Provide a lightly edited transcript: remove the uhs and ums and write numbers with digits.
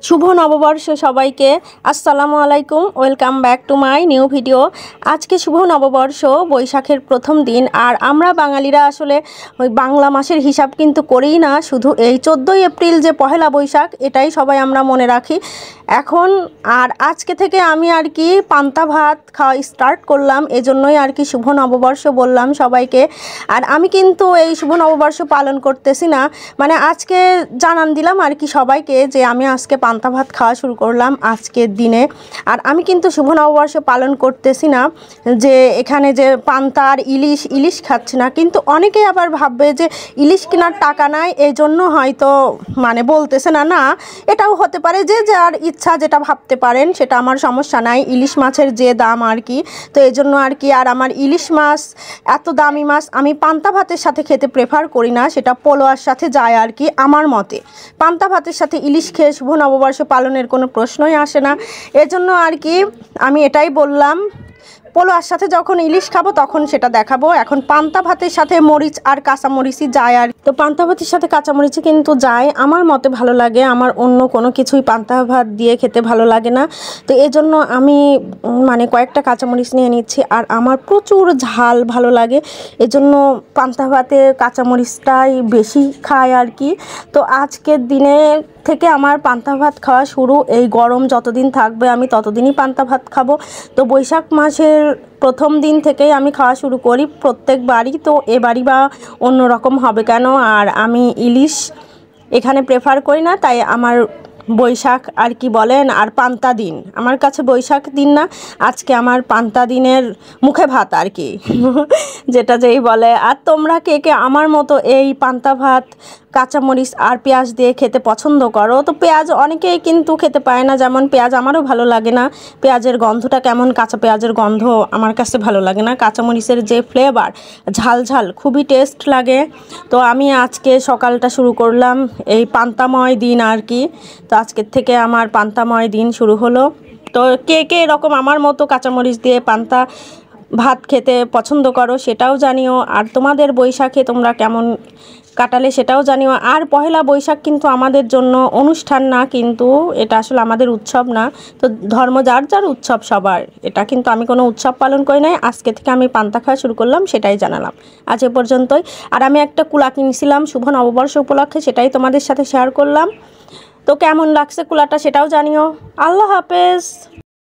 শুভ নববর্ষ সবাইকে। আসসালামু আলাইকুম, welcome back to my new video. আজকে শুভ নববর্ষ, বৈশাখের প্রথম দিন। আর আমরা বাঙালিরা আসলে ওই বাংলা মাসের হিসাব কিন্তু করিই না, শুধু এই 14ই এপ্রিল যে পহেলা বৈশাখ এটাই সবাই আমরা মনে রাখি এখন। আর আজকে থেকে আমি আর কি পান্তা ভাত খাওয়া স্টার্ট করলাম, এজন্যই আর কি শুভ নববর্ষ বললাম সবাইকে। আর আমি কিন্তু এই শুভ নববর্ষ পালন করতেছি না, মানে আজকে জানান দিলাম আর কি সবাইকে যে আমি আজকে পান্তা ভাত খাওয়া শুরু করলাম আজকের দিনে। আর আমি কিন্তু শুভ নববর্ষ পালন করতেছি না যে এখানে যে পান্তা আর ইলিশ খাচ্ছি না, কিন্তু অনেকেই আবার ভাববে যে ইলিশ কেনার টাকা নাই এই জন্য হয়তো মানে বলতেছে না। না, এটাও হতে পারে যে যার ইচ্ছা যেটা ভাবতে পারেন, সেটা আমার সমস্যা নাই। ইলিশ মাছের যে দাম আর কি, তো এই জন্য আর কি। আর আমার ইলিশ মাছ এত দামি মাছ আমি পান্তা ভাতের সাথে খেতে প্রেফার করি না, সেটা পোলোয়ার সাথে যায় আর কি। আমার মতে পান্তা ভাতের সাথে ইলিশ খেয়ে শুভ নববর্ষ পালনের কোনো প্রশ্নই আসে না, এজন্য আর কি আমি এটাই বললাম। পোলোয়ার সাথে যখন ইলিশ খাবো তখন সেটা দেখাবো। এখন পান্তা ভাতের সাথে মরিচ আর কাঁচামরিচই যায়। আর তো পান্তা ভাতের সাথে কাঁচামরিচই কিন্তু যায়, আমার মতে ভালো লাগে। আমার অন্য কোনো কিছুই পান্তা ভাত দিয়ে খেতে ভালো লাগে না, তো এই জন্য আমি মানে কয়েকটা কাঁচামরিচ নিয়ে নিচ্ছি। আর আমার প্রচুর ঝাল ভালো লাগে, এজন্য পান্তা ভাতে কাঁচামরিচটাই বেশি খায় আর কি। তো আজকের দিনে থেকে আমার পান্তা ভাত খাওয়া শুরু। এই গরম যতদিন থাকবে আমি ততদিনই পান্তা ভাত খাবো। তো বৈশাখ মাসের প্রথম দিন থেকেই আমি খাওয়া শুরু করি প্রত্যেকবারই, তো এবারই বা অন্য রকম হবে কেন। আর আমি ইলিশ এখানে প্রেফার করি না, তাই আমার বৈশাখ আর কি বলেন আর পান্তা দিন আমার কাছে বৈশাখ দিন না, আজকে আমার পান্তা দিনের মুখে ভাত আর কি যেটা যেই বলে। আর তোমরা কে কে আমার মতো এই পান্তা ভাত কাঁচামরিচ আর পেঁয়াজ দিয়ে খেতে পছন্দ করো? তো পেঁয়াজ অনেকেই কিন্তু খেতে পায় না, যেমন পেঁয়াজ আমারও ভালো লাগে না। পেঁয়াজের গন্ধটা কেমন, কাঁচা পেঁয়াজের গন্ধ আমার কাছে ভালো লাগে না। কাঁচামরিচের যে ফ্লেভার, ঝাল ঝাল খুবই টেস্ট লাগে। তো আমি আজকে সকালটা শুরু করলাম এই পান্তাময় দিন আর কি। তো আজকের থেকে আমার পান্তাময় দিন শুরু হলো। তো কে কে এরকম আমার মতো কাঁচামরিচ দিয়ে পান্তা ভাত খেতে পছন্দ করো সেটাও জানিও। আর তোমাদের বৈশাখে তোমরা কেমন কাটালে সেটাও জানিও। আর পহেলা বৈশাখ কিন্তু আমাদের জন্য অনুষ্ঠান না, কিন্তু এটা আসলে আমাদের উৎসব না। তো ধর্ম যার যার, উৎসব সবার। এটা কিন্তু আমি কোনো উৎসব পালন করি নাই, আজকে থেকে আমি পান্তা খাওয়া শুরু করলাম, সেটাই জানালাম। আজ এ পর্যন্তই। আর আমি একটা কুলা কিনেছিলাম শুভ নববর্ষ উপলক্ষে, সেটাই তোমাদের সাথে শেয়ার করলাম। তো কেমন লাগছে কুলাটা সেটাও জানিও। আল্লাহ হাফেজ।